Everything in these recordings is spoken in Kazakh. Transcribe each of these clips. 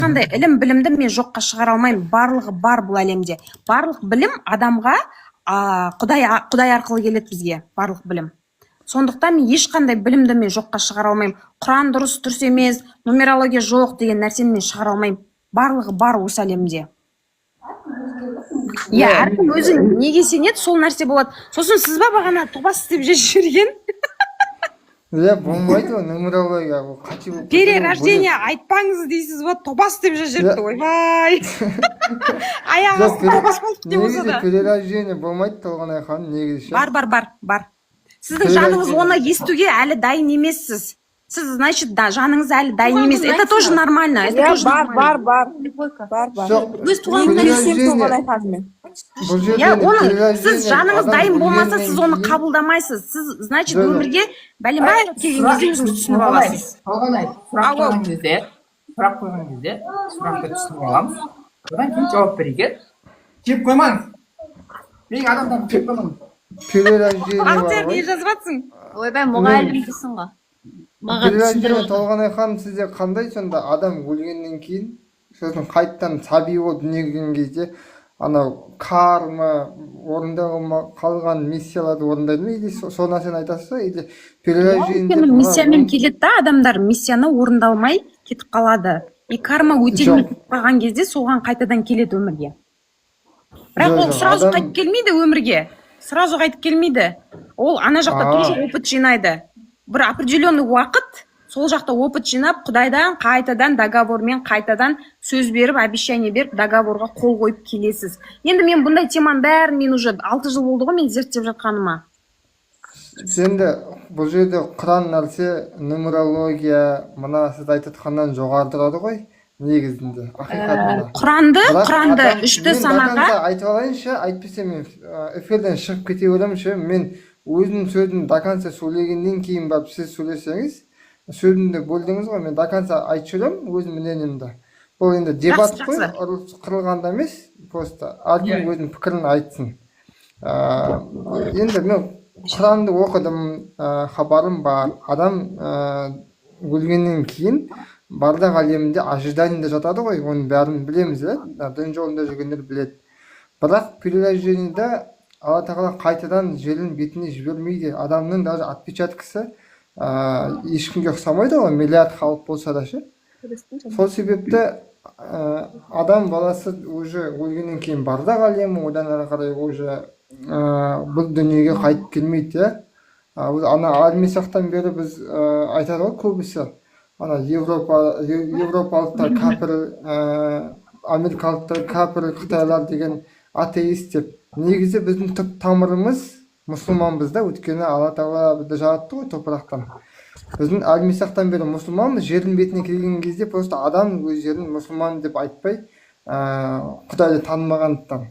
ешқандай ілім білімді мен жоққа шығара алмаймын. Барлығы бар бұл әлемде. Барлық білім адамға Құдай арқылы келеді бізге, барлық білім. Сондықтан мен ешқандай білімді мен жоққа шығара алмаймын. Құран дұрыс емес, нумерология жоқ деген нәрсені мен шығара алмаймын. Барлығы бар осы әлемде. Иә, әркім өзі неге сенеді, сол нәрсе болады. Сосын сіз ба бағана тобас істеп жүрген? Иә, болмайды ғой, нумерология қачу. Перерождение айтпаңыз дейсіз ба, тобас деп жүрді. Ойбай. Аяқ астынан тобас болдық деп болса да. Негізі перерождение болмайды, Толғанай ханым, негізі. Бар. Сіздің жаныңыз оны естуге әлі дайын емессіз. Сіз, значит, жаныңыз әлі дайын емес. Это тоже нормально. Бар. Өз туғанымда естемін Толғанай ханыммен. Сіз жаныңыз дайын болмаса, сіз оны қабылдамайсыз. Сіз, значит, өмірге бәлем келген кезде өзіңіз түсініп аласыз. Толғанай, сұрақ қойған кезде, сұрақты түсініп аламыз. Одан кейін жауап беруге. Жеп қоймаңыз. Мен адамдарды жеп қоймаңыз. Ақтияр, не жазып жатсың? Ойбай, мұғалімдісің ғой. Перерождение Толғанай ханым, сізде қандай сонда адам өлгеннен кейін, сосын қайттан сәби болып дүниеге келген кезде, анау карма орындалма қалған миссияларды орындайды ма? Или сол нәрсені айтасыз ба? Или перерождение миссиямен келеді да, адамдар миссияны орындалмай кетіп қалады. И карма өтелмей қалған кезде соған қайтадан келеді өмірге. Бірақ ол сразу қайтып келмейді өмірге. Сразу қайтып келмейді. Ол ана жақта тоже опыт жинайды. Бір определенный уақыт сол жақта опыт жинап, Құдайдан қайтадан договормен қайтадан сөз беріп, обещание беріп, договорға қол қойып келесіз. Енді мен бұндай теманың бәрін мен уже 6 жыл болды ғой мен зерттеп жатқаныма. Енді бұл жерде Құран нәрсе, нумерология, мына сіз айтып жатқаннан жоғары тұрады ғой, негізінде, ақиқатында. Құранды үшті санаға. Мен айтып алайыншы, айтпесе мен эфирден шығып кете беремінші, мен өзінің сөзін до конца сөйлегеннен кейін барып сіз сөйлесеңіз, сөзімді бөлдіңіз ғой, мен до конца айтып жүремін өзім мнениемді. Бұл енді дебат қой, қырылғанда емес, просто әркім өзінің пікірін айтсын. Енді мен Құранды оқыдым, хабарым бар. Адам өлгеннен кейін бардақ әлемінде ожиданиеде жатады ғой, оның бәрін білеміз, дін жолында жүргендер біледі. Бірақ перерождениеде Алла тағала қайтадан жердің бетіне жібермейді. Адамның даже отпечаткасы ешкімге ұқсамайды ғой, миллиард халық болса да ше. Сол себепті адам баласы уже өлгеннен кейін бардақ әлемі, одан ары қарай уже бұл дүниеге қайтып келмейді. Ана әлмесақтан бері біз айтады ғой көбісі. Ана европалықтар кәпір, америкалықтар кәпір, қытайлар деген атеист деп. Негізі біздің түп тамырымыз мұсылманбыз да, өйткені Алла тағала бізді жаратты ғой топырақтан. Біздің әлмесақтан бері мұсылманбыз, жердің бетіне келген кезде просто адам өздерін мұсылман деп айтпай, Құдайды танымағандықтан.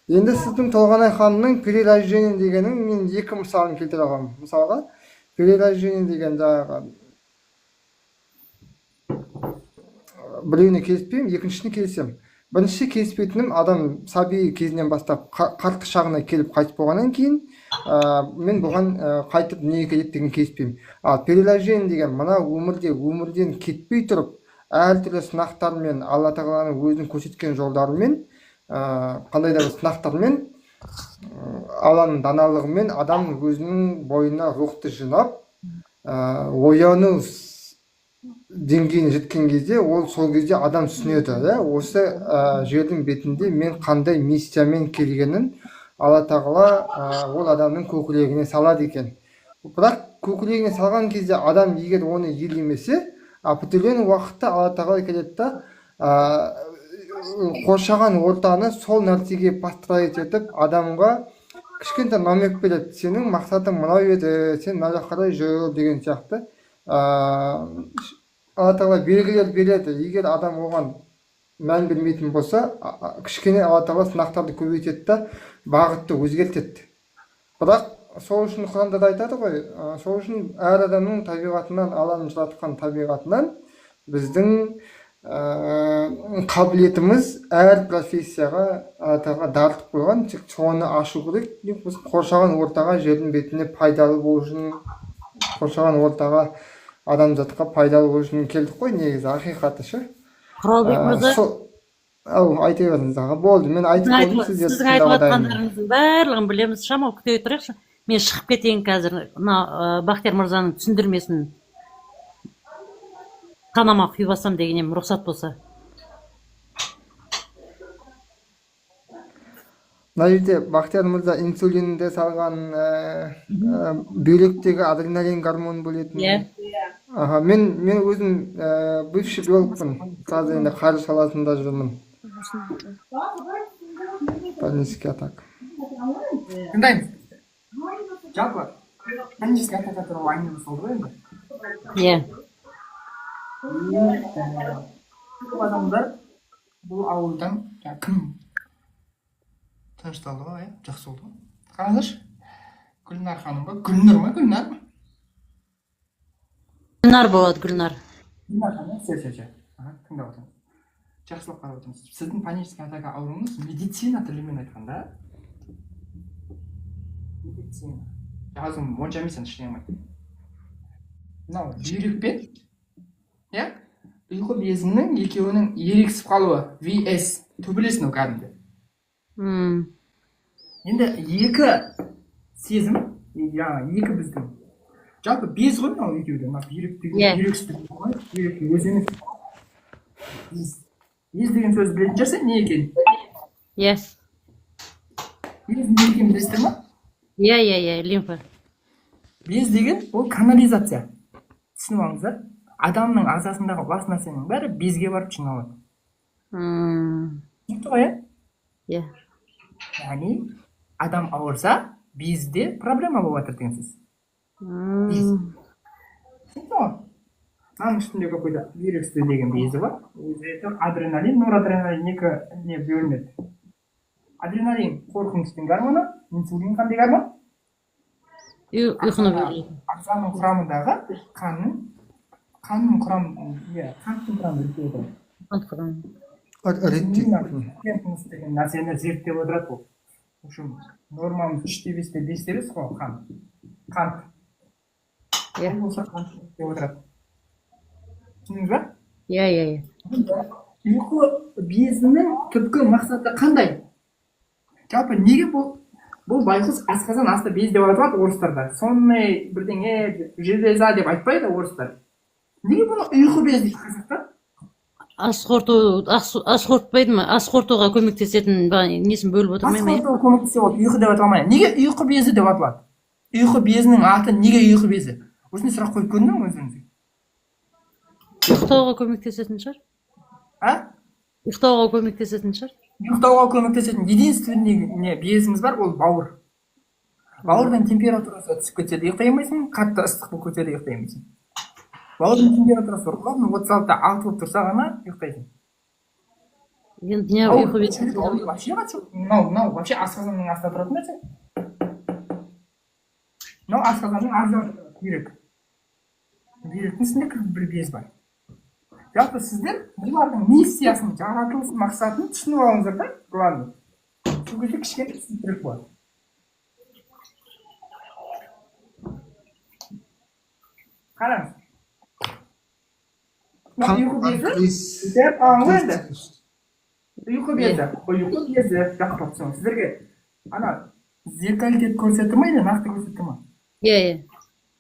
Енді сіздің Толғанай ханымның перерождение дегенің мен екі мысалын келтіре аламын. Мысалға, перерождение деген жаңағы біреуіне келіспеймін, екіншісіне келісемін. Бірінші келіспейтінім адам сәби кезінен бастап қарт шағына келіп қайтып болғаннан кейін мен бұған қайтып дүниеге келеді деген келіспеймін. Перерождение деген мына өмірден кетпей тұрып, әртүрлі сынақтармен, Алла тағаланың өзінің көрсеткен жолдарымен, қандай да бір сынақтармен, Алланың даналығымен адам өзінің бойына рухты жинап, ояну деңгейіне жеткен кезде, ол сол кезде адам түсінеді. Осы жердің бетінде мен қандай миссиямен келгенін Алла тағала ол адамның көкірегіне салады екен. Бірақ көкірегіне салған кезде адам егер оны елемесе, определенный уақытта Алла тағала келеді да қоршаған ортаны сол нәрсеге построить етіп, адамға кішкентай намек береді. Сенің мақсатың мынау еді, сен мына жаққа қарай жүр деген сияқты. Алла тағала белгілер береді. Егер адам оған мән бермейтін болса, кішкене Алла тағала сынақтарды көбейтеді да бағытты өзгертеді. Бірақ сол үшін Құранда да айтады ғой, сол үшін әр адамның табиғатынан, Алланың жаратқан табиғатынан біздің қабілетіміз әр профессияға Алла тағала дарытып қойған, тек соны ашу керек. Қоршаған ортаға, жердің бетіне пайдалы болу үшін, қоршаған ортаға адамзатқа пайдалы болу үшін келдік қой, негізі ақиқаты ше. Құралбек мырза, ау айта беріңіз аға. Болды, мен айтып болдым, сіздерді сіздің айтып тыңдап отырайын. жатқандарыңыздың барлығын білеміз. Шамал күте тұрайықшы. Мен шығып кетейін қазір. Мына Бақтияр мырзаның түсіндірмесін қанама құйып алсам деген едім, рұқсат болса. Мына жерде Бақтияр мырза инсулинді салған, бүйректегі адреналин гормон бөлетін. Иә. Аха, мен өзім бывший биологпын. Қазір енді қаржы саласында жүрмін. Панический атак. тыңдаймыз. Жалпы панический атака туралы әңгіме болды ғой енді. Иә. Көп адамдар бұл ауылдан кім тынышталды ғой, жақсы болды ғой. Қараңыздаршы, Гүлнар ханым ба, Гүлнар ма, Гүлнар ма? Гүлнар болады, Гүлнар. Гүлнар ханым, ше. Тыңдап отырмыз. Жақсылап қарап отырмыз. Сіздің панический атака ауруыңыз медицина тілімен айтқанда. Медицина. Жазым онша емес енді ештеңе алмайды. Мынау бүйрек пен, иә? Ұйқы безінің екеуінің ерегісіп қалуы, VS, төбелесін кәдімгі. Енді екі сезім, екі біздің. Жалпы без ғой мынау екеуде, мына бүйрексіздік ғой, бүйрек өзі емес. Без деген сөз білетін шығарсың, не екен? Иә. Без не екен білесіздер ма? Иә, лимфа. Без деген ол канализация. Түсініп алыңыздар. Адамның ағзасындағы лас нәрсенің бәрі безге барып жиналады. Түсінікті ғой, иә? Яғни адам ауырса, безде проблема болып жатыр деген сөз. Без. Түсінікті ғой? Мынаның үстінде какой-то бүйрексті деген безі бар. Адреналин, норадреналин екі не бөлінеді. Адреналин қорқыныштың гормоны, инсулин қандай гормон? Ұйқыны бөледі. Ағзаның құрамындағы қанның құрамын реттеп отырады. Деген нәрсені зерттеп отырады бұл. В общем, нормамыз 3-те 5-те 5 емес қой, қант. Бұл болса қант зерттеп отырады. Түсіндіңіз ба? Иә. Ұйқы безінің түпкі мақсаты қандай? Жалпы неге бұл байқұс асқазан асты без деп айтылады орыстарда. Сондай бірдеңе железа деп айтпайды орыстар. Неге бұны ұйқы без дейді қазақта? Ас қорытпайды ма? Ас қорытуға көмектесетін несін бөліп отырмай ма? Ас қорытуға көмектесе болады, ұйқы деп аталмайды. Неге ұйқы безі деп аталады? Ұйқы безінің аты неге ұйқы безі? Осындай сұрақ қойып көрдіңіз бе өзіңізге? Ұйықтауға көмектесетін шығар. Ұйықтауға көмектесетін шығар. Ұйықтауға көмектесетін единственный безіміз бар, ол бауыр. Бауырдың температурасы түсіп кетсе де ұйықтай алмайсың, қатты ыстық болып кетсе де ұйықтай алмайсың. Бауырдың температурасы ровно 36-6 болып тұрса ғана ұйықтайсың. Енді не ұйқы безі? Мынау вообще асқазанның астында тұратын нәрсе. Мынау асқазанның ағзасы бүйрек. Бүйректің үстінде бір без бар. Жалпы сіздер бұлардың миссиясын, жаратылыс мақсатын түсініп алыңыздар да, бұлардың. Сол кезде кішкене түсініктірек болады. Қараңыз. Ұйқы безі, дәп аңғы енді. Ұйқы безі, жақып түсіңіз. Сіздерге ана зеркальдеп көрсетті ма, нақты көрсетті ма? Иә.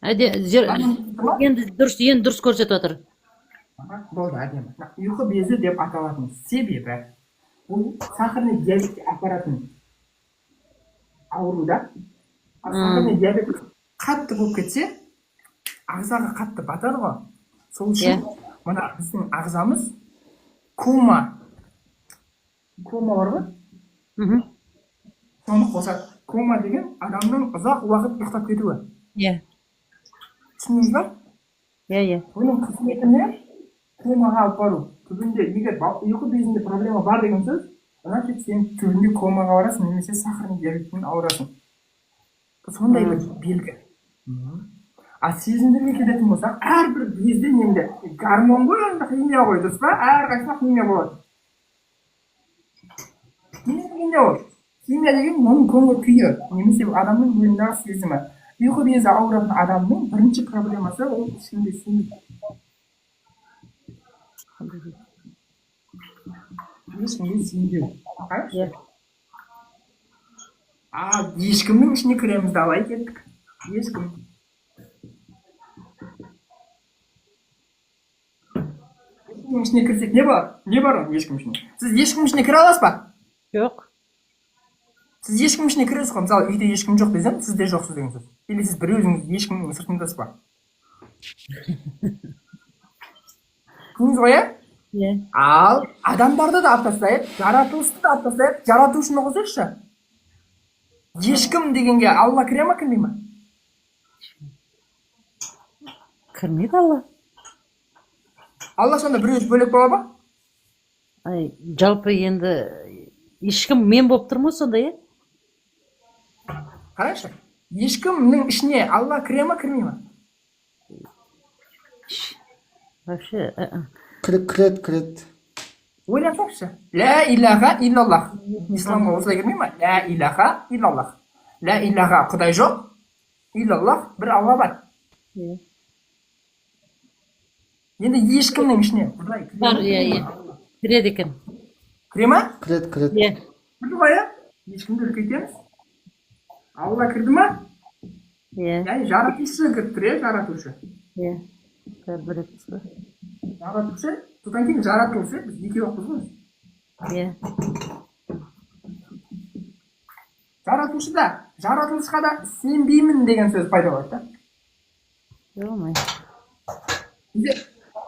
Енді дұрыс көрсетіп отыр. Болды, әдемі. Ұйқы безі деп аталатын себебі бұл сахарный диабетке апаратын ауруда. Сахарный диабет қатты болып кетсе, ағзаға қатты батады ғой. Сол үшін мына біздің ағзамыз кома бар ғой? Соны қосады. Кома деген адамның ұзақ уақыт ұйықтап кетуі. Иә. Түсіндіңіз ба? Иә. Оның қызметіне комаға алып бару. Түбінде егер ұйқы безінде проблема бар деген сөз, значит сен түбінде комаға барасың, немесе сахарный диабетпен ауырасың. Сондай бір белгі. А сезімдерге келетін болсақ, әрбір безде немде гормон ғой, енді химия ғой, дұрыс па? Әрқайсысында химия болады. Химия деген оның көңіл күйі, немесе адамның бойындағы сезімі. Ұйқы безі ауыратын адамның бірінші проблемасы ол ішінде ешкімге сенбеу. Қарашы. Иә. Ешкімнің ішіне кіреміз, давай кеттік. Ешкім. Ешкімнің ішіне кірсек не бар? Не бар оның ешкім ішіне? Сіз ешкім ішіне кіре аласыз ба? Жоқ. Сіз ешкім ішіне кіресіз ғой, мысалы үйде ешкім жоқ десем, сіз де жоқсыз деген сөз. Или сіз бір өзіңіз ешкімнің сыртындасыз ба? Көрдіңіз ғой, Иә. Ал адамдарды да алып тастайық, жаратылысты да алып тастайық, жаратушыны қосайықшы. Ешкім дегенге Алла кіре ма, кірмей ма? Кірмейді Алла. Алла сонда бір өзі бөлек бола ма? Жалпы енді ешкім мен болып тұрмын ғой сонда, иә? Қарашы, ешкімнің ішіне Алла кіре ма, кірмей ма? Вообще, кіреді. Ойлансаңшы. Ля илаха иллаллах. Исламға осылай кірмей ма? Ля илаха иллаллах. Ля илаха Құдай жоқ, иллаллах бір Алла бар. Иә. Енді ешкімнің ішіне Құдай Бар, иә. Кіреді екен. кіре ма? Кіреді. Иә. Кірді ғой, ешкімді үлкейтеміз. Алла кірді ма? Иә. Яғни жаратушы кіріп тұр, жаратушы. Иә. Білекпіз ғой. Жаратушы, содан кейін жаратылышы, біз екеу оқымыз ғой. Иә. Жаратушы да, жаратылышқа да сенбеймін деген сөз пайда болады да. Болмайды.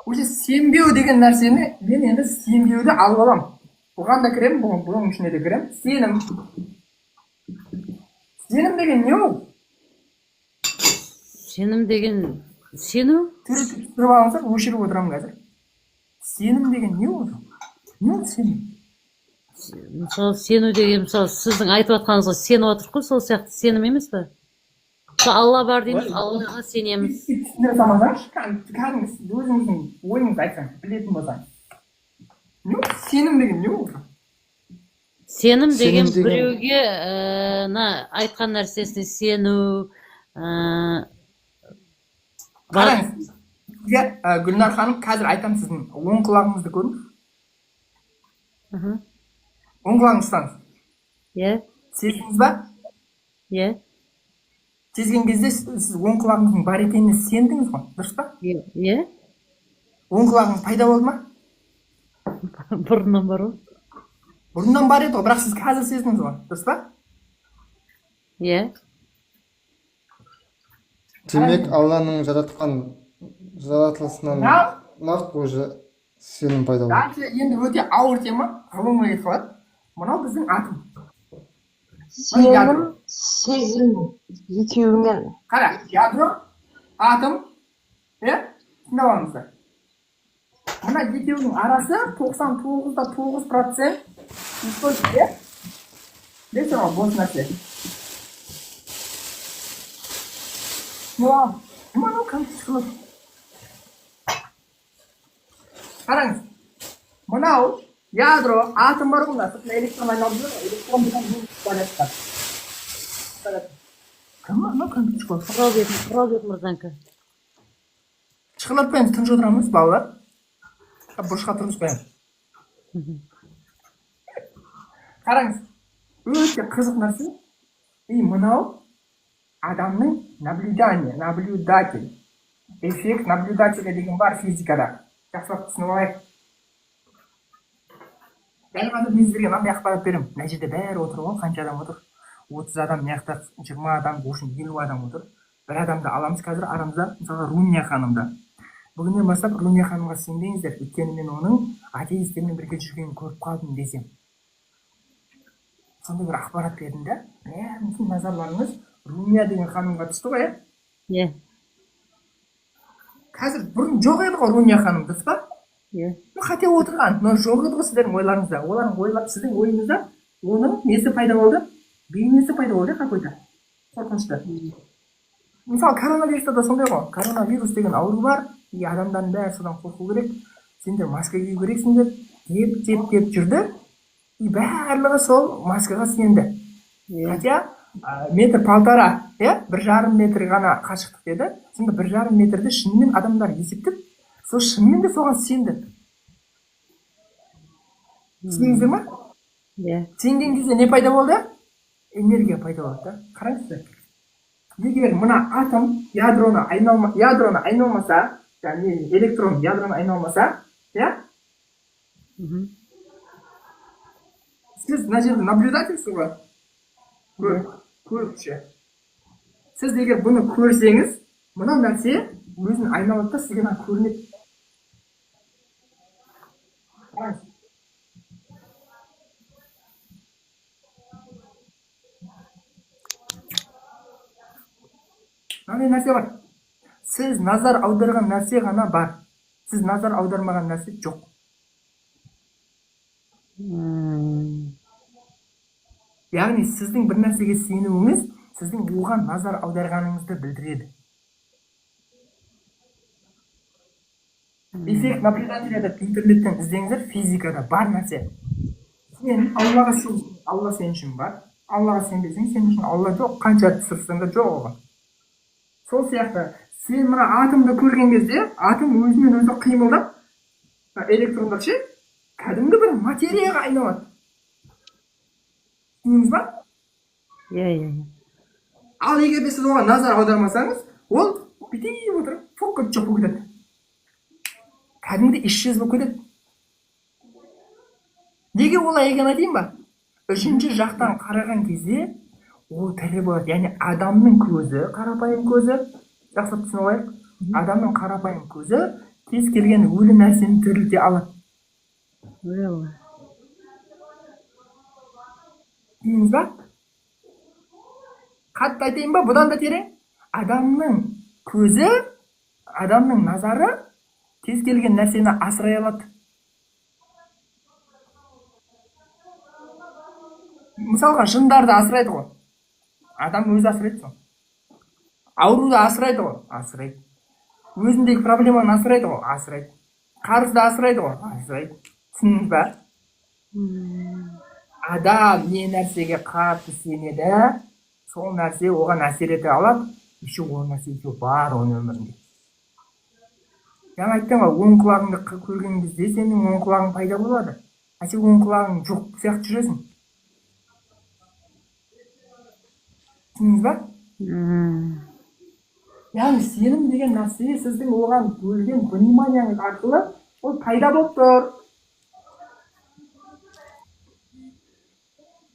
Уже сенбеу деген нәрсені мен енді сенбеуді алып аламын. Бұған да кіремін, бұның ішіне де кіремін. Сенім. Сенім деген не ол? Сенім деген сену? Түріп алыңыздар, өшіріп отырамын қазір. Сенім деген не ол? Не ол сенім? Мысалы, сену деген, мысалы, сіздің айтып жатқаныңызға сеніп отырық қой, сол сияқты сенім емес пе? Алла бар дейміз, Аллаға сенеміз. Түсіндіре салмасаңызшы, кәдімгі өзіңіздің ойыңызды айтсаңыз, білетін болсаңыз. Сенім деген не ол? Сенім деген біреуге айтқан нәрсесіне сену. Қараңыз, Гүлнар ханым, қазір айтамын сіздің оң құлағыңызды көріңіз. Оң құлағыңызды ұстаңыз. Иә. Сездіңіз ба? Иә. Сезген кезде сіз оң құлағыңыздың бар екеніне сендіңіз ғой, дұрыс па? Иә. Оң құлағыңыз пайда болды ма? Бұрыннан бар ғой. Бұрыннан бар еді ғой, бірақ сіз қазір сездіңіз ғой, дұрыс па? Иә. Демек, Алланың жаратылысынан нақты уже сенім пайда болды. Енді өте ауыр тема, ғылымға кетіп қалады. Мынау біздің атом. Сенім, сезім, екеуімен. Қара, ядро, атом, тыңдап алыңыздар. Мына екеуінің арасы 99.9% источник, Десе ғой, бос нәрсе. Мынау компьютер қылып. Қараңыз, мынау ядро, атом бар ғой, сыртында электрон айналып жүр, электрон болған кім мынау компьютер қылып? Роберт мырзанікі. Шықылатпаймыз, тыныш отырамыз, балалар. Бұрышқа тұрғызбаймыз. Қараңыз, өте қызық нәрсе. Мынау адамның наблюдатель. Эффект наблюдателя деген бар физикада. Жақсылап түсініп алайық. Дәл қазір мен сіздерге мынандай ақпарат беремін. Мына жерде бәрі отыр ғой, қанша адам отыр? 30 адам, мына жақта 20 адам, 50 адам отыр. Бір адамды аламыз қазір арамызда, мысалы Руния ханымды. Бүгіннен бастап Руния ханымға сенбеңіздер, өйткені мен оның атеистермен бірге жүргенін көріп қалдым десем. Сондай бір ақпарат бердім да, мүмкін назарларыңыз Руния деген ханымға түсті ғой, Иә. Қазір бұрын жоқ еді ғой Руния ханым, дұрыс па? Иә. Қате отырған, но жоқ еді ғой сіздердің ойларыңызда. Олардың ойлап, сіздің ойыңызда оның несі пайда болды? Бейнесі пайда болды, какой-то. Қорқынышты. Мысалы, коронавируста да сондай ғой. Коронавирус деген ауру бар, и адамдардың бәрі содан қорқу керек. Сендер маска кию керексіңдер, деп жүрді. И барлығы сол маскаға сенді. Хотя метр полтора, 1,5 метр ғана қашықтық деді. Сонда 1,5 метрді шынымен адамдар есептеп, сол шынымен де соған сенді. түсіндіңіздер ма? Иә. Сенген кезде не пайда болды? Энергия пайда болды да. Қараңызшы. Егер мына атом ядроны айналмаса, яғни электрон ядроны айналмаса, иә? Сіз мына жерде наблюдательсіз ғой? Көріпші. Сіз егер бұны көрсеңіз, мына нәрсе өзін айналады да сізге көрінеді. Қараңыз. Мынандай нәрсе бар. Сіз назар аударған нәрсе ғана бар. Сіз назар аудармаған нәрсе жоқ. Яғни сіздің бір нәрсеге сенуіңіз, сіздің оған назар аударғаныңызды білдіреді. Эффект наблюдателяда интернеттен іздеңіздер, физикада бар нәрсе. Сен Аллаға сен, Алла сен үшін бар. Аллаға сенбесең, сен үшін Алла жоқ, қанша тырыссаң да жоқ оған. Сол сияқты, сен мына атомды көрген кезде, атом өзімен өзі қимылдап, электрондар ше, кәдімгі бір материяға айналады. Түсіндіңіз ба? Иә. Ал егер де сіз оған назар аудармасаңыз, ол бүйтіп отырып, фокус жоқ болып кетеді. Кәдімгі исчез болып кетеді. Неге олай екенін айтайын ба? Үшінші жақтан қараған кезде ол тірі болады. Яғни адамның көзі, қарапайым көзі, жақсылап түсініп алайық. Адамның қарапайым көзі кез келген өлі нәрсені тірілте алады. Түсіндіңіз ба? Қатты айтайын ба? Бұдан да терең. Адамның көзі, адамның назары кез келген нәрсені асырай алады. Мысалға, жындарды асырайды ғой. Адам өзі асырайды ғой. Ауруды асырайды ғой. Асырайды. Өзіндегі проблеманы асырайды ғой. Асырайды. Қарызды асырайды ғой. Асырайды. Түсіндіңіз ба? Адам не нәрсеге қатты сенеді, сол нәрсе оған әсер ете алады. Еще ол нәрсе бар оның өмірінде. Жаңа айттым ғой, оң құлағыңды көрген кезде сенің оң құлағың пайда болады. Сен оң құлағың жоқ сияқты жүресің. Түсіндіңіз ба? Яғни сенім деген нәрсе сіздің оған бөлген вниманияңыз арқылы ол пайда болып тұр.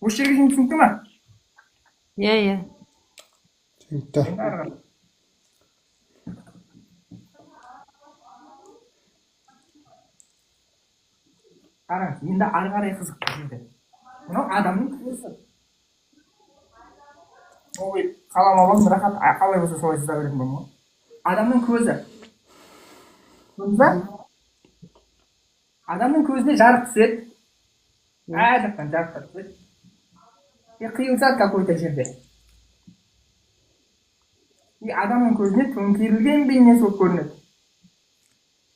Осы жерге дейін түсінікті ма? Иә. Түсінікті. Қараңыз, енді ары қарай қызық жүрді. Мынау адамның көзі. Ой, қалама болсын, рахат, қалай болса солай сыза беретін болмын ғой. Адамның көзі. Көрдіңіз ба? Адамның көзіне жарық түседі. Әр жақтан жарық түседі. Қиылысады какой-то жерде. Адамның көзіне төңкерілген бейнесі болып көрінеді.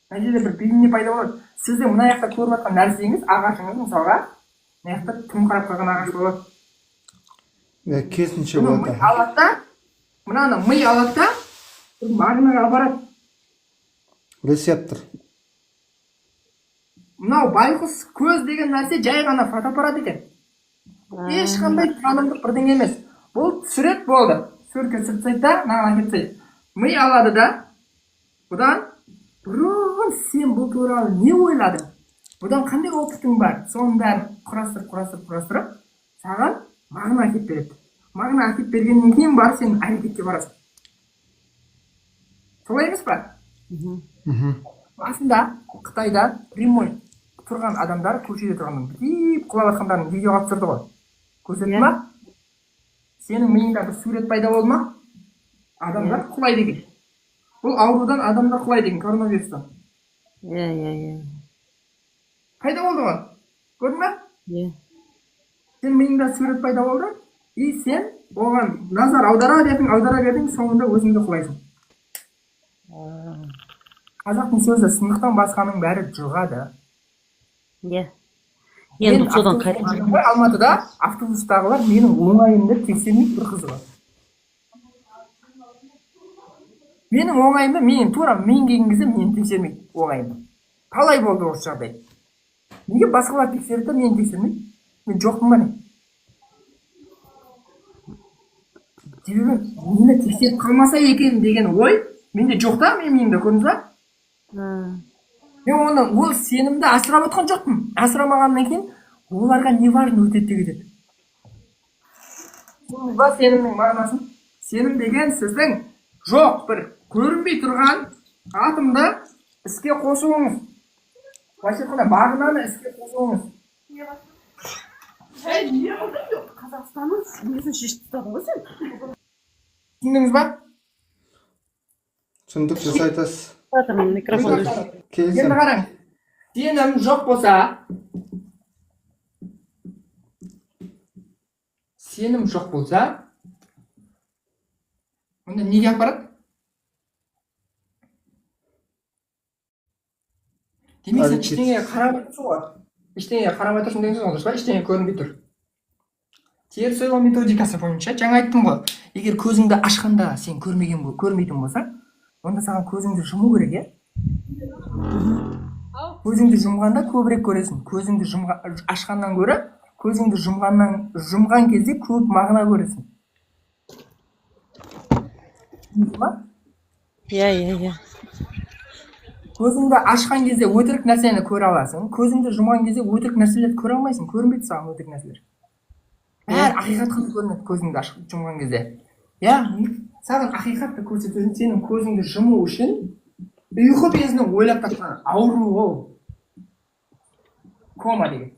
Мына жерде бір бейне пайда болады. Сіздің мына жақта көріп жатқан нәрсеңіз, ағашыңыз мысалға, мына жақта тұңқырап қалған ағаш болады. Керісінше болады. Мынаны ми алады да, магнаға апарады. Рецептор. Мынау байқұс көз деген нәрсе жай ғана фотоаппарат екен. Ешқандай танымдық бірдеңе емес. Бұл түсіреді болды. Суретке түсірсек та, мынаған кетсек. Ми алады да, бұдан бұрын сен бұл туралы не ойладың? Бұдан қандай опытың бар? Соның бәрін құрастырып, саған мағына әкеп береді. Мағына әкеп бергеннен кейін бар сен әрекетке барасың. Солай емес па? Басында Қытайда прямой тұрған адамдар, көшеде тұрған бүйтіп құлап жатқандарын видеоға түсірді ғой. Көрсетті ма? Сенің миыңда бір сурет пайда болды ма? Адамдар құлайды екен. Бұл аурудан адамдар құлайды екен, коронавирустан. Иә. Пайда болды ғой. Көрдің ме? Иә. Сен миыңда сурет пайда болды, и сен оған назар аудара бердің, соңында өзіңді құлайсың. Қазақтың сөзі сындықтан басқаның бәрі жұғады. Иә. Енді содан қайтып Алматыда автобустағылар менің оңайымды тексермейді бір қызығы. Менің оңайымды, тура мен келген кезде мені тексермейді оңайымды. Қалай болды осы жағдай? неге басқалар тексерді мені тексермейді? Мен жоқпын ба не? Себебі мені тексеріп қалмаса екен деген ой менде жоқ та, менің миымда, көрдіңіз ба? Мен оны ол сенімді асырап отқан жоқпын. Асырамағаннан кейін оларға не важно өтеді де кетеді. Түсіндіңіз ба сенімнің мағынасын? Сенім деген сіздің жоқ бір көрінбей тұрған атомды іске қосуыңыз. Былайша айтқанда бағынаны іске қосуыңыз. Қазақстанның несін шешіп тастадың ғой сен? Түсіндіңіз ба? түсіндік, сіз айтасыз. Жатырмын, микрофон. Енді Келісім. қараң, сенім жоқ болса, онда неге апарады? Демек сен ештеңеге қарамай тұрсың ғой. Ештеңеге қарамай тұрсың деген сөз ол, дұрыс па? Ештеңе көрінбей тұр. Теріс ойлау методикасы бойынша жаңа айттым ғой. Егер көзіңді ашқанда сен көрмейтін болсаң, онда саған көзіңді жұму керек, иә? Көзіңді жұмғанда көбірек көресің. Көзіңді ашқаннан гөрі, көзіңді жұмған кезде көп мағына көресің. Иә. Көзіңді ашқан кезде өтірік нәрсені көре аласың. Көзіңді жұмған кезде өтірік нәрселерді көре алмайсың. Көрінбейді саған өтірік нәрселер. Бәрі ақиқат қана көрінеді көзіңді жұмған кезде. Яғни саған ақиқатты көрсету үшін сенің көзіңді жұму үшін ұйқы безінің ойлап тапқан ауру ол. Кома деген.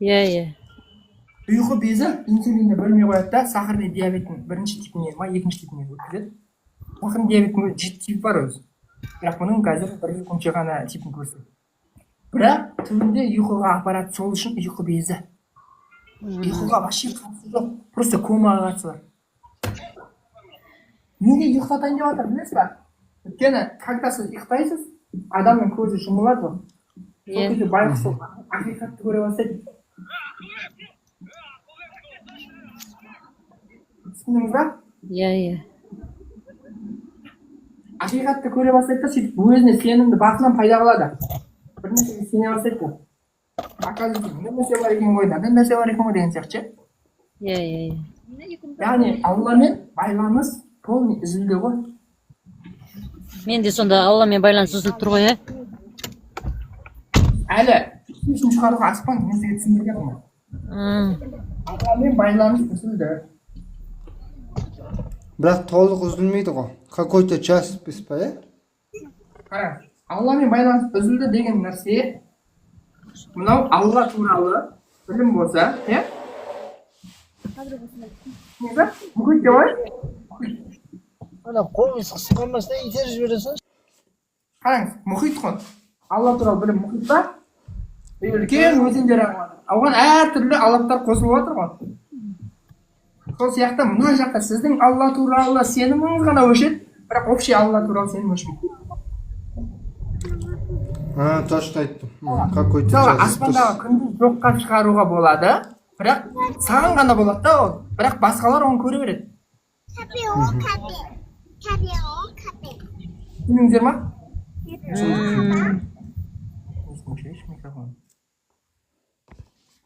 Иә. Ұйқы безі инсулинді бөлмей қояды да сахарный диабеттің бірінші типіне ма екінші типіне өткізеді. Сахарный диабеттің 7 типі бар өзі. Бірақ бұның қазір 1-2 ғана типін көрсетеді. Бірақ түбінде ұйқыға апарады, сол үшін ұйқы безі. Ұйқыға вообще қатысы жоқ, просто комаға қатысы бар. Неге ұйықтатайын деп жатыр, білесіз ба? Өйткені когда сіз ұйықтайсыз, адамның көзі жұмылады ғой. Сол кезде байғұс сол ақиқатты көре бастайды. Түсіндіңіз ба? Иә. Ақиқатты көре бастайды да сөйтіп өзіне сенімді басынан пайда қылады. Bir нәрсеге сене бастайды. Оказывается, бір нәрсе бар екен ғой, бір нәрсе бар екен ғой деген сияқты ше. Иә. Яғни Алламен байланыс полный үзілді ғой. Менде сонда Алламен байланыс үзіліп тұр ғой, Әлі үшінші шығаруға аспан мен сізге түсіндірген ғой. Алламен байланыс үзілді. Бірақ толық үзілмейді ғой. Какой-то час біз па, Қараңыз, Алламен байланыс үзілді деген нәрсе мынау Алла туралы білім болса, иә? Несі? Мұхит деп ой? Ана қолыңыз қысқармасына итеріп жібересің. Қараңыз, мұхит қой. Алла туралы білім мұхит па? Үлкен өзендер оған әртүрлі алаптар қосылып отыр ғой. Сол сияқты мына жақта сіздің Алла туралы сеніміңіз ғана өшеді, бірақ общий Алла туралы сенім өшпейді. Точно айттым. Какой-то Мысалы, час. аспандағы күнді жоққа шығаруға болады, бірақ саған ғана болады да ол, бірақ басқалар оны көре береді. Түсіндіңіздер ма?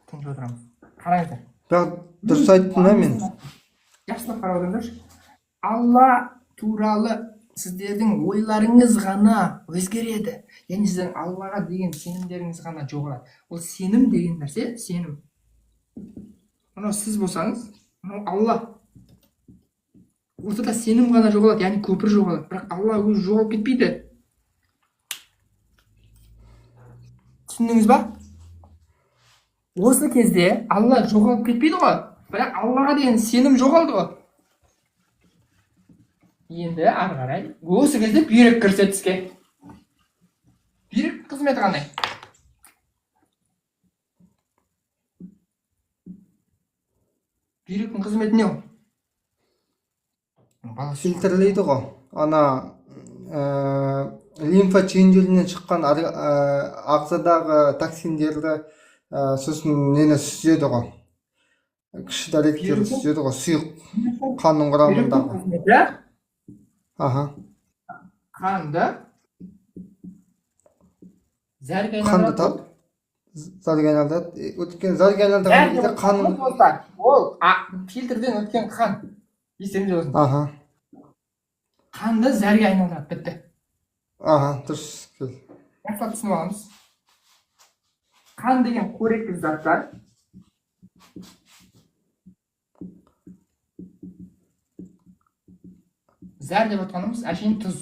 Тыңдап отырамыз. Қараңыздар. Бірақ дұрыс айттым да мен. Жақсылап қарап отырыңыздаршы. Алла туралы сіздердің ойларыңыз ғана өзгереді. Яғни сіздің Аллаға деген сенімдеріңіз ғана жоғарады. Ол сенім деген нәрсе, сенім. Мынау сіз болсаңыз, мынау Алла. Ортада сенім ғана жоғалады, яғни көпір жоғалады. Бірақ Алла өзі жоғалып кетпейді. Түсіндіңіз ба? Осы кезде Алла жоғалып кетпейді ғой, бірақ Аллаға деген сенім жоғалды ғой. Енді ары қарай осы кезде бүйрек кіріседі іске. Бүйрек қызметі қандай? Бүйректің қызметі не ол? Фильтрлейді ғой. Ана лимфа ченжелінен шыққан ағзадағы токсиндерді сосын нені сүзеді ғой. Кіші дәреттерді сүзеді ғой. Сұйық қанның құрамындағы. қанды зәрге қанды айналдырады. зарға айналдырады. Өткен зарға айналдырған кезде қанның... Ол фильтрден өткен қан. Естеріңде болсын. Аха. Қанды зәрге айналдырады, бітті. Аха, дұрыс. Жақсылап түсініп аламыз. Қан деген қоректік заттар. Зәр деп отқанымыз әшейін тұз.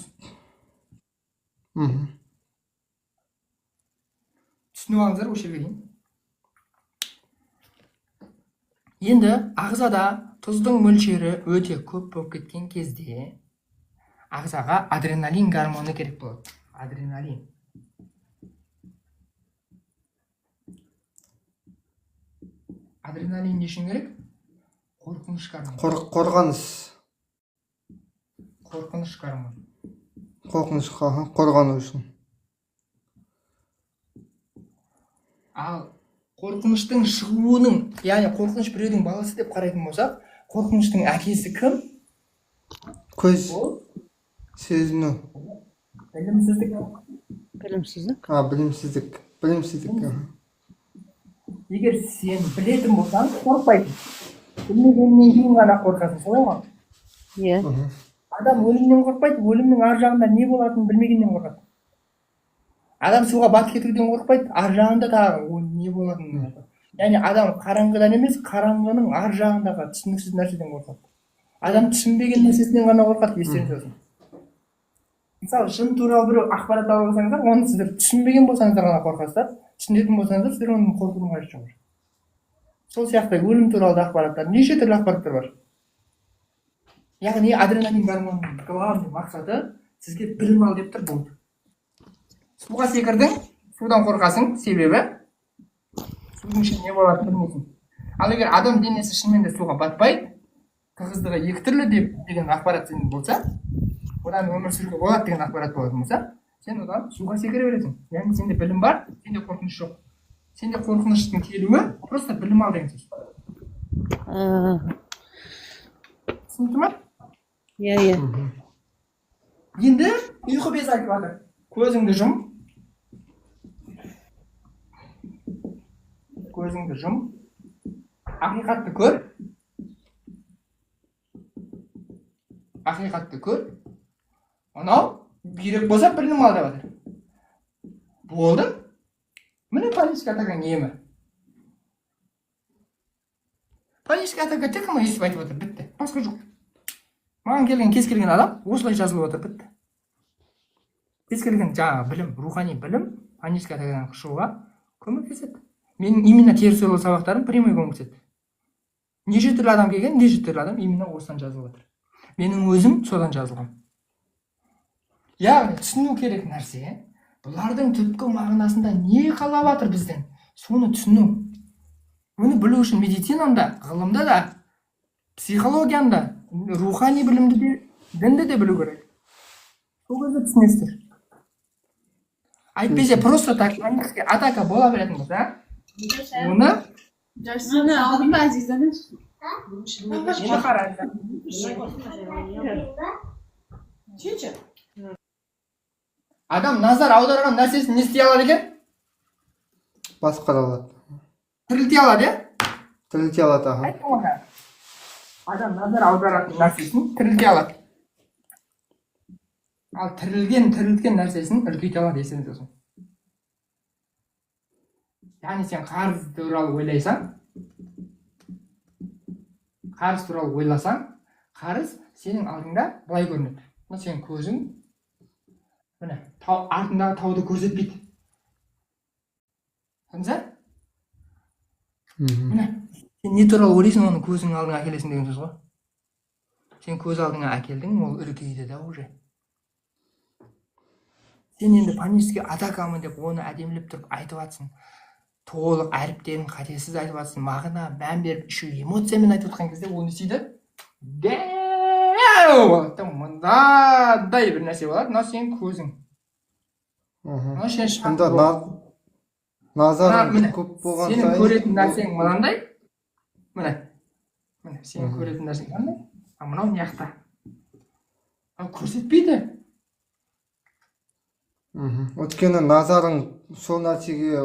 Түсініп алыңыздар осы жерге дейін. Енді ағзада тұздың мөлшері өте көп болып кеткен кезде ағзаға адреналин гормоны керек болады. Адреналин. Адреналин не үшін керек? Қорқыныш гормоны. Қорғаныс. Қорқыныш гормоны. Қорқынышқа, қорғану үшін. Ал қорқыныштың шығуының, яғни қорқыныш біреудің баласы деп қарайтын болсақ, қорқыныштың әкесі кім? Көз, сезіну. Білімсіздік. Білімсіздік. Білімсіздік. Білімсіздік. Егер сен білетін болсаң, қорықпайсың. Білмегеннен кейін ғана қорқасың, солай ма? Иә. Адам өлімнен қорқпайды, өлімнің ар жағында не болатынын білмегеннен қорқады. Адам суға батып кетуден қорқпайды, ар жағында тағы не болатынын қорқады. Яғни адам қараңғыдан емес, қараңғының ар жағындағы түсініксіз нәрседен қорқады. Адам түсінбеген нәрсесінен ғана қорқады, естеріңізде болсын. Мысалы, жын туралы біреу ақпарат алып алсаңыздар, оны сіздер түсінбеген болсаңыздар ғана қорқасыздар, түсінетін болсаңыздар, сіздер оның қорқудың қажеті жоқ. Сол сияқты өлім туралы ақпараттар, неше түрлі ақпараттар бар. Яғни адреналин гормонының главный мақсаты сізге білім ал деп тұр, болды. Суға секірдің, судан қорқасың, себебі судың ішінде не болатынын білмейсің. Ал егер адам денесі шынымен де суға батпайды, тығыздығы 2 түрлі деген ақпарат сенде болса, одан өмір сүруге болады деген ақпарат болатын болса, сен одан суға секіре бересің. Яғни сенде білім бар, сенде қорқыныш жоқ. Сенде қорқыныштың келуі просто білім ал деген сөз. Түсінікті ме? Иә. Енді ұйқы безі айтып жатыр. Көзіңді жұм. Көзіңді жұм. Ақиқатты көр. Ақиқатты көр. Анау керек болса білім ал деп жатыр. Болды. Міне паническая атаканың емі. Паническая атака тек қана естіп айтып отыр, бітті. Басқа жоқ. Маған келген кез келген адам осылай жазылып отыр, бітті. Кез келген жаңа білім, рухани білім, паническая атакадан шығуға көмектеседі. Менің именно теріс ойлау сабақтарым прямой көмектеседі. Неше түрлі адам келген, неше түрлі адам именно осыдан жазылып отыр. Менің өзім содан жазылғам. Яғни түсіну керек нәрсе, бұлардың түпкі мағынасында не қалап жатыр бізден? Соны түсіну. Оны білу үшін медицинанда, ғылымда да, психологияда, рухани білімді де, дінді де білу керек. Сол кезде түсінесіздер. Айтпесе просто так паническая атака бола беретін болса, оны алдында Азизаны енді қараңыздар. Адам назар аударған нәрсесін не істей алады екен? Басқара алады. Тірілте алады, е? Тірілте алады, аха. Айттым ғой. Адам назар аударатын нәрсесін тірілте алады. Ал тірілткен нәрсесін үлкейте алады, есіңізде болсын. Яғни сен қарыз туралы ойласаң, қарыз сенің алдыңда былай көрінеді. Мына сенің көзің, міне, артындағы тауды көрсетпейді. Көрдіңіз? Міне, сен не туралы ойлайсың, оны көзің алдыңа әкелесің деген сөз ғой. Сен көз алдыңа әкелдің, ол үлкейді да уже. Сен енді панический атакамын деп оны әдемілеп тұрып айтып жатсың. Толық әріптерін қатесіз айтып жатсың. Мағына мән беріп, еще эмоциямен айтып жатқан кезде ол не істейді? Мындай бір нәрсе болады, мынау сенің көзің. Мынау сен шақырып болады. Назарың көп болған сайын. Сенің көретін нәрсең мынандай. Міне, сенің көретін нәрсең мынандай. А мынау не жақта? Көрсетпейді. Өйткені назарың сол нәрсеге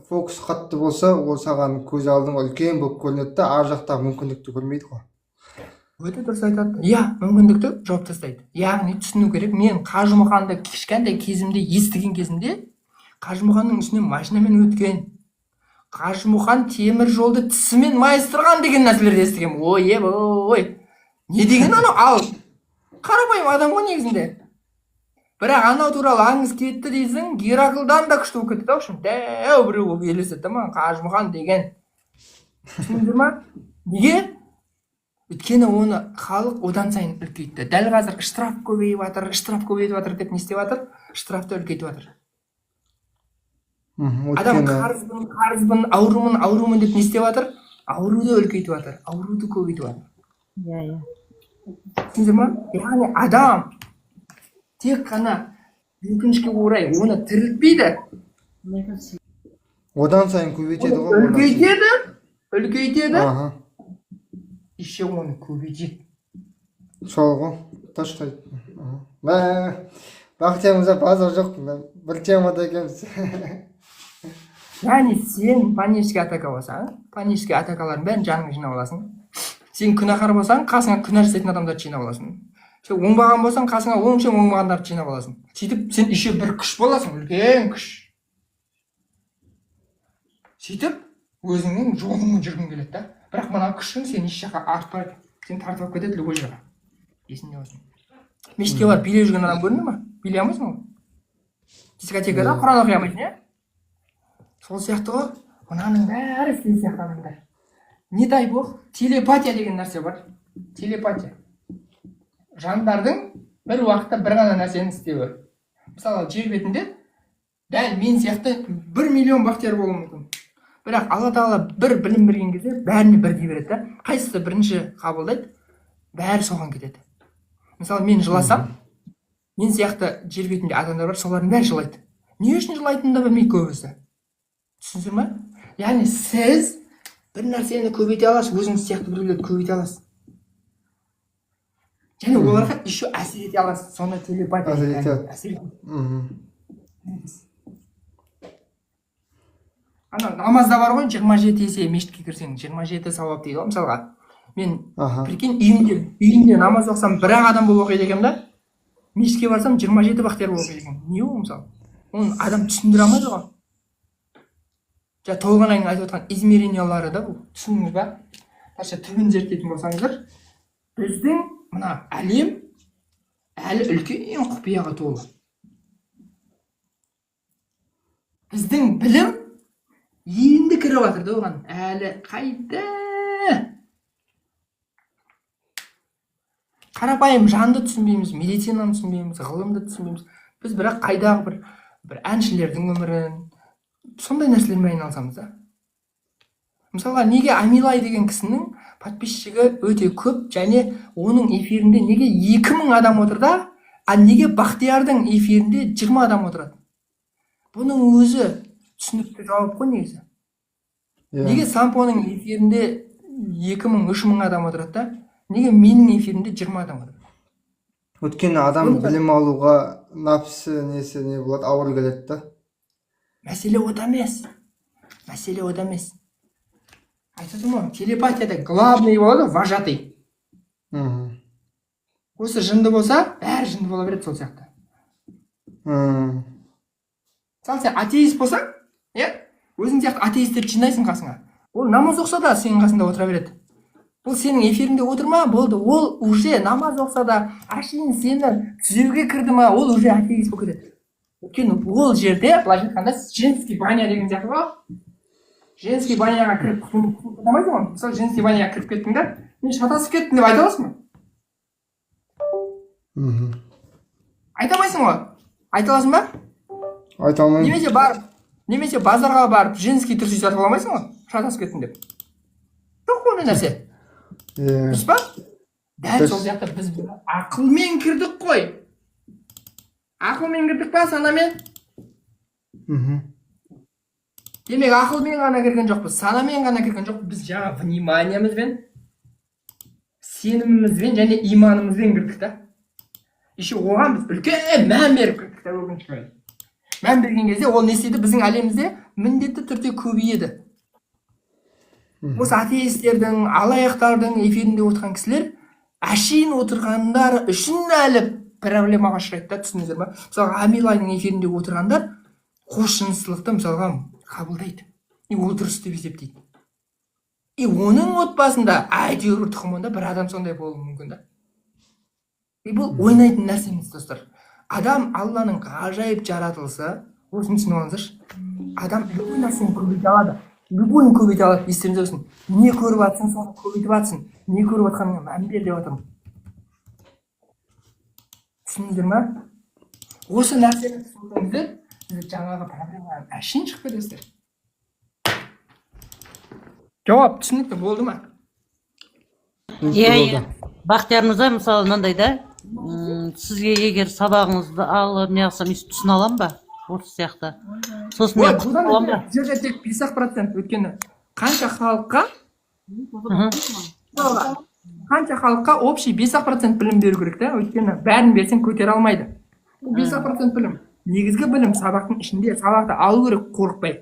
фокус қатты болса, ол саған көз алдың үлкен болып көрінеді да, ар жақтағы мүмкіндікті көрмейді ғой. Өте дұрыс айтады. Иә, мүмкіндікті жауып тастайды. Яғни түсіну керек, мен Қажымұқанды кішкентай кезімде естіген кезімде Қажымұқанның үстінен машинамен өткен, Қажымұқан темір жолды тісімен майыстырған деген нәрселерді естігенмін. Ой, не деген анау? Ал қарапайым адам ғой негізінде. Бірақ анау туралы аңыз кетті дейсің, Гераклдан да күшті болып кетті ау шын. Дәу біреу болып елестетті ма, Қажымұқан деген. Түсіндіңдер ма? Неге? Өйткені оны халық одан сайын үлкейтті. Дәл қазір штраф көбейіп жатыр деп не істеп жатыр? Штрафты үлкейтіп жатыр. Адам қарызбын, аурумын деп не істеп жатыр? Ауруды үлкейтіп жатыр, ауруды көбейтіп жатыр. Иә. Түсіндіңдер ма? Яғни адам тек қана өкінішке орай оны тірілтпейді. Одан сайын көбейтеді ғой. Үлкейтеді. Еще оны көбейтеді. Сол ғой, точно. Бақытжан мырза базар жоқ, бір темада екенбіз. Яғни сен панический атака болсаң, панический атакалардың бәрін жаныңа жинап аласың. Сен күнәһар болсаң, қасыңа күнә жасайтын адамдарды жинап аласың. Сен оңбаған болсаң, қасыңа оңбағандарды жинап аласың. Сөйтіп сен еще бір күш боласың, үлкен күш. Сөйтіп өзіңнің жолыңмен жүргің келеді да. Бірақ мына күшің сен еш жаққа артпайды. Сен тартып алып кетеді любой жаққа. Есіңде болсын. Мешітке барып билеп жүрген адам көрінді ме? Билей алмайсың ғой. Дискотекада Құран оқи алмайсың, иә? Сол сияқты ғой. Мынаның бәрі сен сияқты адамдар. Не дай бог, телепатия деген нәрсе бар. Телепатия. Жандардың бір уақытта бір ғана нәрсені істеуі. Мысалы, жер бетінде дәл мен сияқты 1 миллион бақтияр болуы мүмкін. Бірақ Алла Тағала бір білім берген кезде бәріне бірдей береді да. Қайсысы бірінші қабылдайды, бәрі соған кетеді. Мысалы, мен жыласам, мен сияқты жер бетінде адамдар бар, солардың бәрі жылайды. Не үшін жылайтынын да білмей көбісі. Түсіндіңіздер ме? Яғни сіз бір нәрсені көбейте аласыз, өзіңіз сияқты біреулерді көбейте аласыз. Және оларға еще әсер ете аласыз. Сонда телепатия әсер етеді. Ана намазда бар ғой, 27 есе мешітке кірсең 27 сауап дейді ғой. Мысалға, мен прикинь, үйінде намаз оқысам, бір-ақ адам болып оқиды екенмін да, мешітке барсам 27 бақтияр болып оқиды екен. Не ол мысалы? Оны адам түсіндіре алмайды ғой. Жаңа толғанайдың айтып отқан измерениялары да бұл. Түсіндіңіз ба? Қанша түбін зерттейтін болсаңыздар, біздің мына әлем әлі үлкен құпияға толы. Біздің білім енді кіріп жатыр да оған. Әлі қайда? Қарапайым жанды түсінбейміз, медицинаны түсінбейміз, ғылымды түсінбейміз. Біз бірақ қайдағы бір әншілердің өмірін, сондай нәрселермен айналысамыз да. Мысалға, неге Амилай деген кісінің подписчигі өте көп, және оның эфирінде неге 2000 адам отыр да, а неге Бақтиярдың эфирінде 20 адам отырады? Бұның өзі түсінікті жауап қой негізі. Неге Сампоның эфирінде 2000-3000 адам отырады да, неге менің эфирімде 20 адам отырады? Өйткені адам білім алуға напсы не болады, ауыр келеді да. Мәселе ода емес. Айтады ма, телепатияда главный болады, вожатый. Осы жынды болса, бәрі жынды бола береді сол сияқты. Мысалы, сен атеист болсаң, өзің сияқты атеисттерді жинайсың қасыңа. Ол намаз оқса да сенің қасында отыра береді. Бұл сенің эфиріңде отырма, болды. Ол уже намаз оқса да, ашейін сені түзеуге кірді ма, ол уже атеист болып кетеді. Өйткені ол жерде, былайша айтқанда, женский баня деген сияқты ғой. Женский баняға кіріп құтылмайсың ғой. Мысалы, женский баняға кіріп кеттің да, мен шатасып кеттім деп айта аласың ба? Айта алмайсың ғой. Айта аласың ба? Айта алмаймын. Немесе базарға барып, женский түрші сатып алмайсың ғой. Шатасып кеттің деп. Жоқ ондай нәрсе. Дұрыс па? Дәл сол сияқты біз ақылмен кірдік қой. Ақылмен кірдік па, санамен? Демек, ақылмен ғана кірген жоқпыз, санамен ғана кірген жоқпыз. Біз жаңа вниманиямызбен, сенімімізбен және иманымызбен кірдік та. Еще оған біз үлкен мән беріп кірдік та, өкінішке орай. мән берген кезде ол не істейді? Біздің әлемімізде міндетті түрде көбейеді. Осы атеистердің, алаяқтардың эфирінде отырған кісілер әшейін отырғандар үшін әлі проблемаға ұшырайды да, түсінесіздер ма? Мысалға Амилайдың эфирінде отырғандар құлшыншылықты мысалға қабылдайды. Ол дұрыс деп есептейді. Оның отбасында әйтеуір тұқымында бір адам сондай болуы мүмкін да. Бұл ойнайтын нәрсе емес, достар. Адам Алланың ғажайып жаратылысы, осыны түсініп алыңыздаршы. Адам любой нәрсені көбейте алады. Любойын көбейте алады, естеріңізде болсын. Не көріп жатсың, соны көбейтіп жатсың. Не көріп жатқаныңа мән бер деп жатырмын. Түсіндіңіздер ма? Осы нәрсені түсіндіңіздер, сіз жаңағы проблемадан әшейін шығып кетесіздер. Жауап түсінікті болды ма? Иә. Бақтияр мырза, мысалы мынандай да, сізге егер сабағыңызды алып неғылсам түсіне аламын ба? Осы сияқты. Сосын мен бұдан жерде тек 5% өткені қанша халыққа общий 5% білім беру керек та, өткені бәрін берсең көтер алмайды. 5% білім. Негізгі білім сабақтың ішінде, сабақты алу керек қорықпай.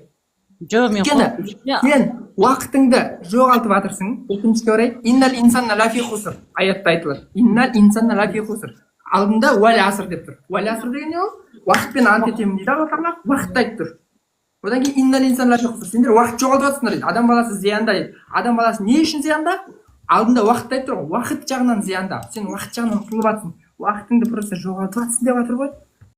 Жоқ, мен сен уақытыңды жоғалтып жатырсың. Өкінішке орай, иннал инсанна лафи хуср аятта айтылады. Иннал инсанна лафи хуср. Алдында уәл аср деп тұр. Уәл аср деген не ол? Уақытпен ант етемін дейді Алла, уақытты айтып тұр. Одан кейін иннал инсанна лафи хуср. Сендер уақыт жоғалтып жатсыңдар дейді. Адам баласы зиянда дейді. Адам баласы не үшін зиянда? Алдында уақытты айтып тұр ғой. Уақыт жағынан зиянда. Сен уақыт жағынан ұтылып жатсың. Уақытыңды просто жоғалтып жатсың деп жатыр ғой.